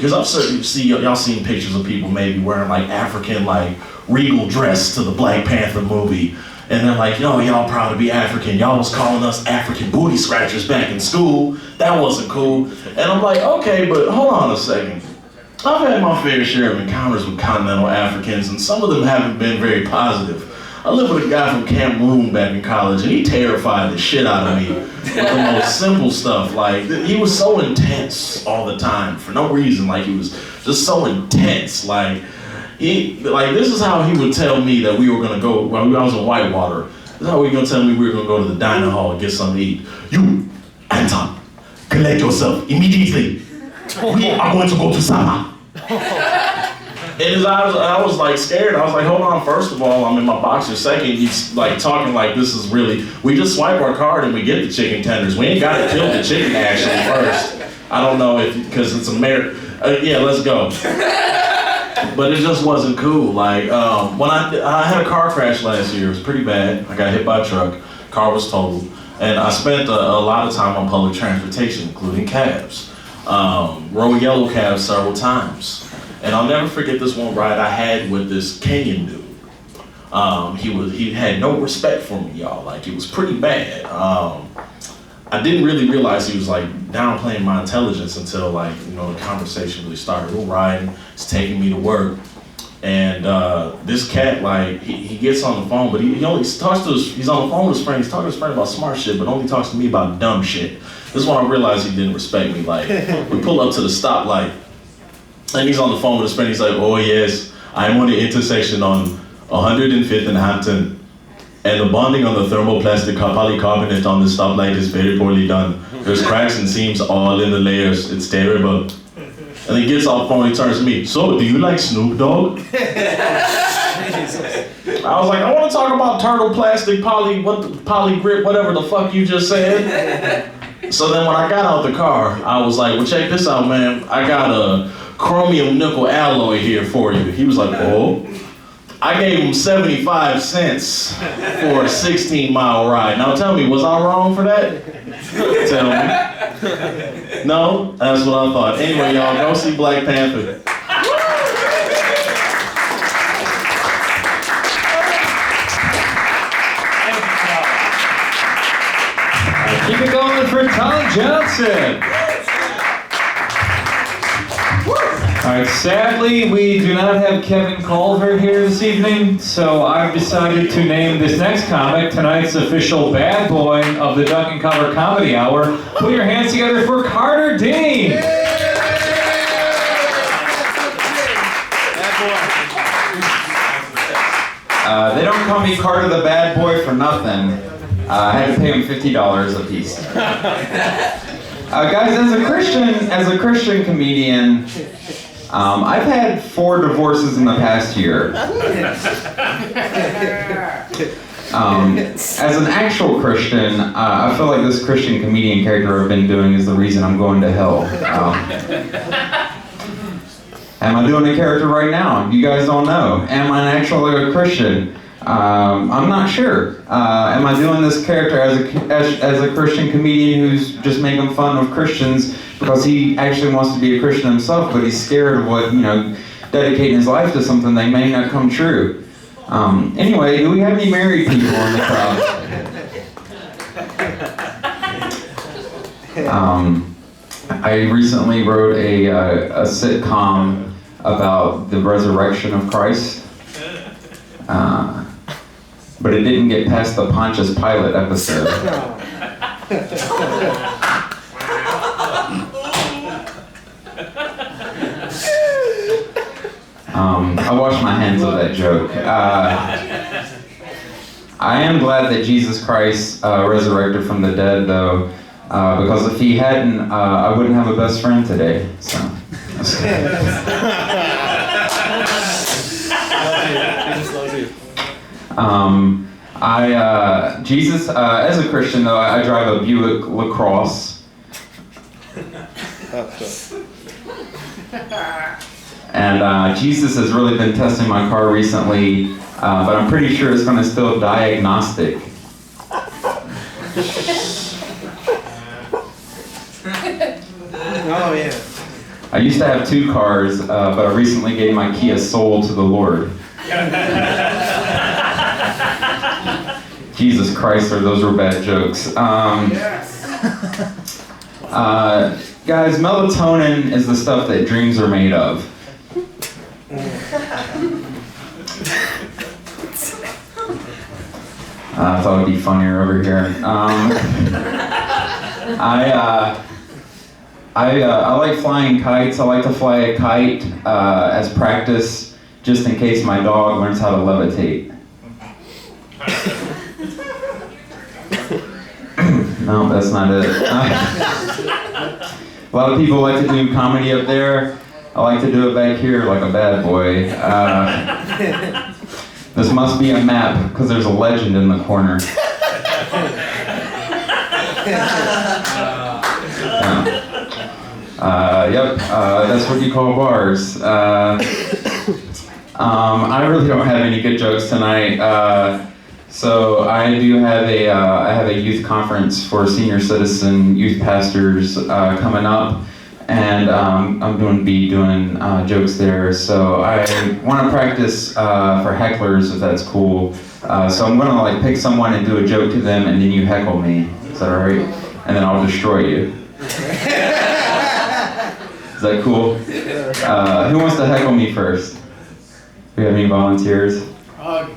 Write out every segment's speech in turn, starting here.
because I'm certain y'all seen pictures of people maybe wearing like African like regal dress to the Black Panther movie, and they're like, yo, y'all proud to be African. Y'all was calling us African booty scratchers back in school. That wasn't cool. And I'm like, okay, but hold on a second. I've had my fair share of encounters with continental Africans, and some of them haven't been very positive. I lived with a guy from Cameroon back in college, and he terrified the shit out of me with the most simple stuff. Like, he was so intense all the time for no reason. Like, he was just so intense. Like, this is how he would tell me that we were gonna go, when I was in Whitewater, this is how he was gonna tell me we were gonna go to the dining hall and get something to eat. You, Anton, collect yourself immediately. We are going to go to Sama. And I was like scared. I was like, hold on, first of all, I'm in my boxer. Second, he's like talking like this is really, we just swipe our card and we get the chicken tenders. We ain't got to kill the chicken actually first. I don't know if, because it's yeah, let's go. But it just wasn't cool. Like, when I had a car crash last year, it was pretty bad. I got hit by a truck, car was totaled. And I spent a lot of time on public transportation, including cabs. Rode yellow cabs several times. And I'll never forget this one ride I had with this Kenyan dude. He had no respect for me, y'all. Like, it was pretty bad. I didn't really realize he was like downplaying my intelligence until like, you know, the conversation really started. We're riding, he's taking me to work. And this cat, like, he gets on the phone, but he only talks to he's on the phone with his friend, he's talking to his friend about smart shit, but only talks to me about dumb shit. This is when I realized he didn't respect me. Like, we pull up to the stoplight, and he's on the phone with his friend. He's like, oh yes, I'm on the intersection on 105th and Hampton. And the bonding on the thermoplastic polycarbonate on the stoplight is very poorly done. There's cracks and seams all in the layers. It's terrible. And he gets off the phone, he turns to me, so do you like Snoop Dogg? I was like, I want to talk about turtle plastic, poly grip, whatever the fuck you just said. So then when I got out the car, I was like, well, check this out, man. I got a chromium nickel alloy here for you. He was like, oh. I gave him 75 cents for a 16-mile ride. Now tell me, was I wrong for that? Tell me. No? That's what I thought. Anyway, y'all, go see Black Panther. Keep it going for Tom Johnson. All right, sadly, we do not have Kevin Culver here this evening, so I've decided to name this next comic tonight's official bad boy of the Duck and Cover Comedy Hour. Put your hands together for Carter Dean. They don't call me Carter the Bad Boy for nothing. I had to pay him $50 a piece. Guys, as a Christian comedian, I've had 4 divorces in the past year. As an actual Christian, I feel like this Christian comedian character I've been doing is the reason I'm going to hell. Am I doing a character right now? You guys don't know. Am I actually a Christian? I'm not sure. Am I doing this character as a Christian comedian who's just making fun of Christians because he actually wants to be a Christian himself, but he's scared of what, dedicating his life to something that may not come true? Anyway, do we have any married people in the crowd? I recently wrote a sitcom about the resurrection of Christ. But it didn't get past the Pontius Pilate episode. I wash my hands of that joke. I am glad that Jesus Christ resurrected from the dead, though, because if he hadn't, I wouldn't have a best friend today. So. Jesus, as a Christian though, I drive a Buick LaCrosse. And Jesus has really been testing my car recently, but I'm pretty sure it's going to still diagnostic. Oh yeah. I used to have 2 cars, but I recently gave my Kia Soul to the Lord. Jesus Christ, those were bad jokes. Guys, melatonin is the stuff that dreams are made of. I thought it'd be funnier over here. I like flying kites. I like to fly a kite as practice, just in case my dog learns how to levitate. No, that's not it. A lot of people like to do comedy up there. I like to do it back here like a bad boy. This must be a map, because there's a legend in the corner. Yep, that's what you call bars. I really don't have any good jokes tonight. So I do have a youth conference for senior citizen youth pastors coming up, and I'm going to be doing jokes there. So I want to practice for hecklers, if that's cool. So I'm going to like pick someone and do a joke to them, and then you heckle me. Is that all right? And then I'll destroy you. Is that cool? Who wants to heckle me first? Do we have any volunteers? All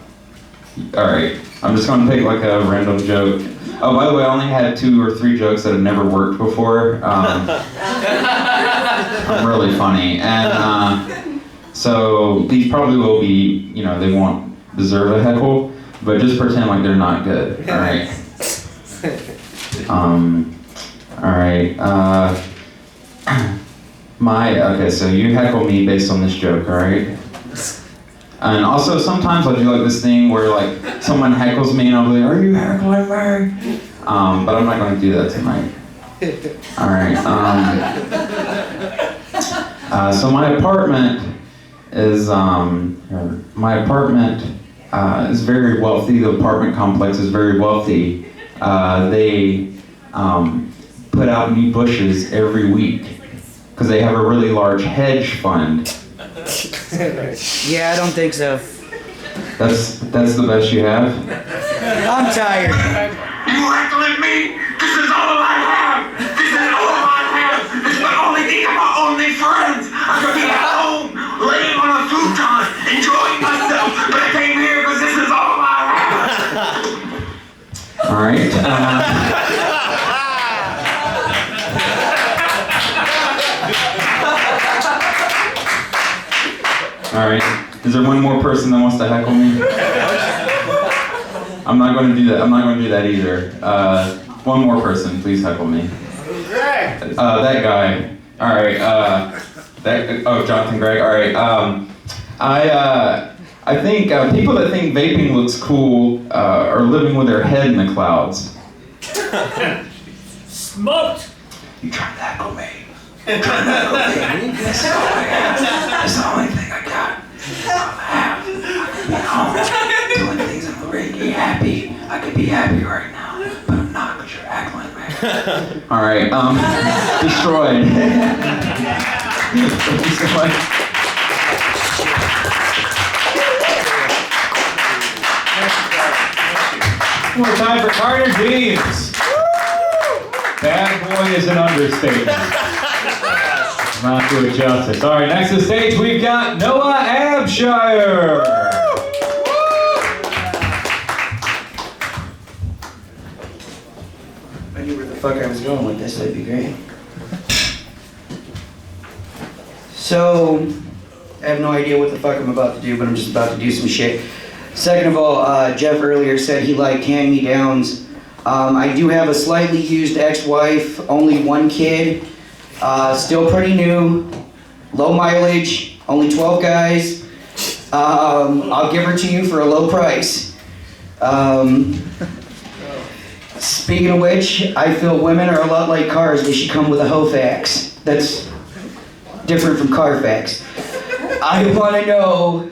right. I'm just going to pick like a random joke. Oh, by the way, I only had 2 or 3 jokes that have never worked before. I'm really funny. And so these probably will be, they won't deserve a heckle, but just pretend like they're not good. All right. All right. Okay, so you heckle me based on this joke, all right? And also sometimes I'll do like this thing where like someone heckles me and I'll be like, "Are you heckling me?" But I'm not going to do that tonight. All right. So my apartment is very wealthy. The apartment complex is very wealthy. They put out new bushes every week because they have a really large hedge fund. Yeah, I don't think so. That's the best you have? I'm tired. You heckling me? This is all I have. This is all I have. This is my only thing. I'm my only friends. I could be at home, laying on a futon, enjoying myself, but I came here because this is all I have. All right. All right. Is there one more person that wants to heckle me? I'm not going to do that. I'm not going to do that either. One more person, please heckle me. That guy. All right. Jonathan Gregg. All right. I think people that think vaping looks cool are living with their head in the clouds. Smoked. You trying to heckle me? This is all I have. This is the only thing I got. I could be home doing things I'm really happy. I could be happy right now, but I'm not because you're heckling me. All right, destroyed. One more time for Carter James. Bad boy is an understatement. Not do it justice. All right, next to the stage we've got Noah Abshire. I knew where the fuck I was going with this, that'd be great. So, I have no idea what the fuck I'm about to do, but I'm just about to do some shit. Second of all, Jeff earlier said he liked hand-me-downs. I do have a slightly used ex-wife, only 1 kid, still pretty new, low mileage, only 12 guys. I'll give her to you for a low price. Speaking of which, I feel women are a lot like cars. They should come with a Hofax. That's different from Carfax. I want to know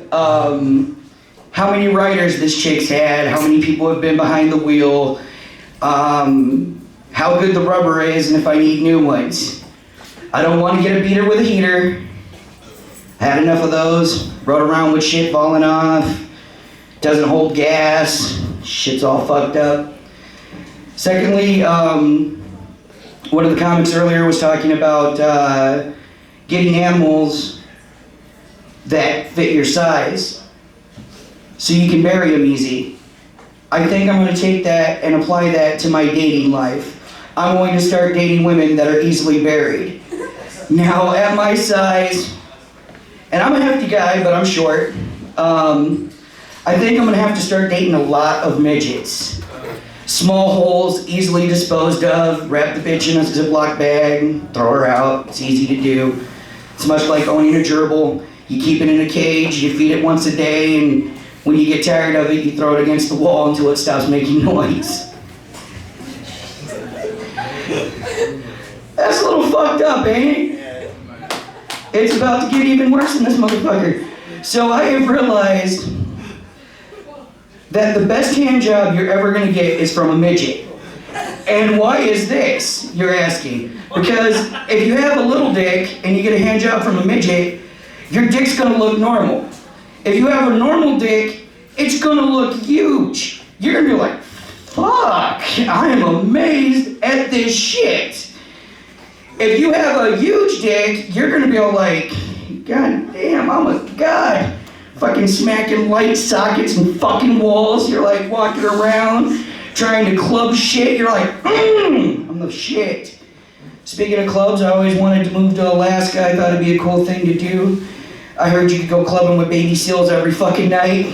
how many riders this chick's had, how many people have been behind the wheel, how good the rubber is, and if I need new ones. I don't want to get a beater with a heater. Had enough of those. Rode around with shit falling off. Doesn't hold gas. Shit's all fucked up. Secondly, one of the comics earlier was talking about getting animals that fit your size so you can bury them easy. I think I'm going to take that and apply that to my dating life. I'm going to start dating women that are easily buried. Now, at my size, and I'm a hefty guy, but I'm short, I think I'm going to have to start dating a lot of midgets. Small holes, easily disposed of, wrap the bitch in a Ziploc bag, throw her out, it's easy to do. It's much like owning a gerbil. You keep it in a cage, you feed it once a day, and when you get tired of it, you throw it against the wall until it stops making noise. That's a little fucked up, ain't it? It's about to get even worse than this motherfucker. So I have realized that the best hand job you're ever gonna get is from a midget. And why is this, you're asking? Because if you have a little dick and you get a hand job from a midget, your dick's gonna look normal. If you have a normal dick, it's gonna look huge. You're gonna be like, fuck, I am amazed at this shit. If you have a huge dick, you're gonna be all like, God damn, oh my God. Fucking smacking light sockets and fucking walls. You're like walking around trying to club shit. You're like, I'm the shit. Speaking of clubs, I always wanted to move to Alaska. I thought it'd be a cool thing to do. I heard you could go clubbing with baby seals every fucking night.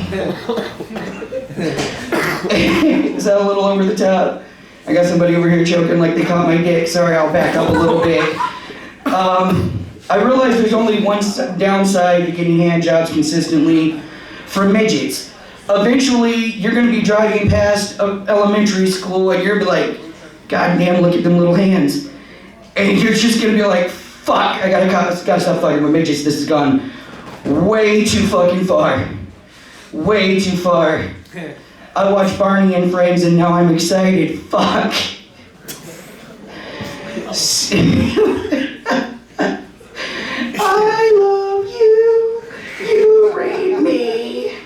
Is that a little over the top? I got somebody over here choking like they caught my dick. Sorry, I'll back up a little bit. I realize there's only one downside to getting hand jobs consistently for midgets. Eventually, you're going to be driving past elementary school and you're like, God damn, look at them little hands. And you're just going to be like, fuck, I gotta stop fucking with midgets. This has gone way too fucking far. Way too far. I watched Barney and Friends and now I'm excited. Fuck. I love you. You rape me.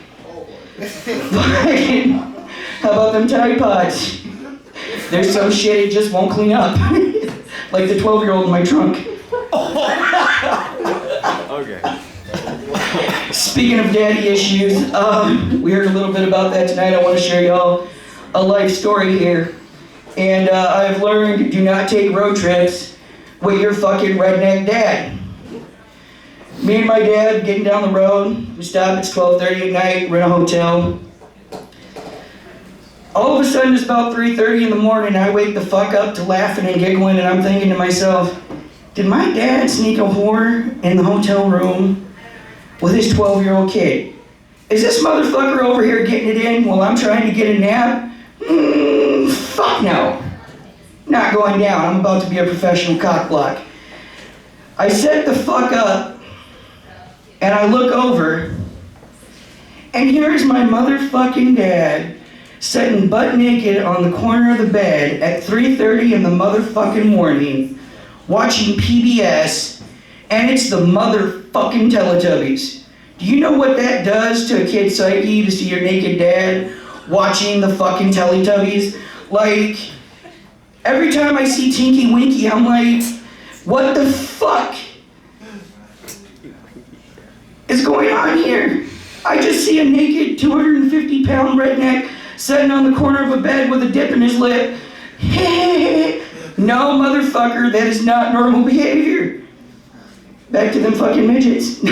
Fucking. How about them Tide Pods? There's some shit it just won't clean up. Like the 12-year-old in my trunk. Okay. Speaking of daddy issues, we heard a little bit about that tonight. I want to share y'all a life story here. And I've learned, do not take road trips with your fucking redneck dad. Me and my dad getting down the road, we stop, it's 12:30 at night, we're in a hotel. All of a sudden, it's about 3:30 in the morning, I wake the fuck up to laughing and giggling, and I'm thinking to myself, did my dad sneak a whore in the hotel room with his 12-year-old kid? Is this motherfucker over here getting it in while I'm trying to get a nap? Fuck no. Not going down, I'm about to be a professional cockblock. I set the fuck up, and I look over, and here's my motherfucking dad sitting butt naked on the corner of the bed at 3:30 in the motherfucking morning, watching PBS, and it's the motherfucking Teletubbies. Do you know what that does to a kid's psyche to see your naked dad watching the fucking Teletubbies? Like, every time I see Tinky Winky, I'm like, what the fuck is going on here? I just see a naked 250-pound redneck sitting on the corner of a bed with a dip in his lip. No, motherfucker, that is not normal behavior. Back to them fucking midgets.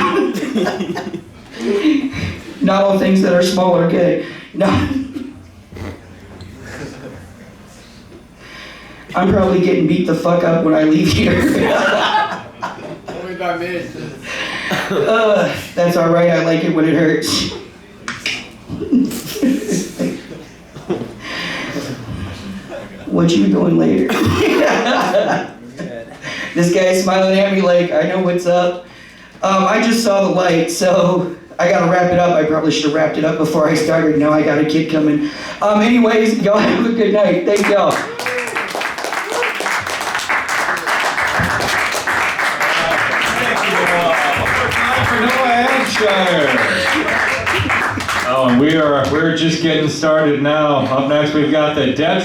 Not all things that are small are good. No. I'm probably getting beat the fuck up when I leave here. Only by minutes. That's alright, I like it when it hurts. What you doing later? This guy's smiling at me like, I know what's up. I just saw the light, so I gotta wrap it up. I probably should have wrapped it up before I started. Now I got a kid coming. Anyways, y'all have a good night. Thank y'all. Wilshire. Oh, and we're just getting started now. Up next, we've got the Detroit.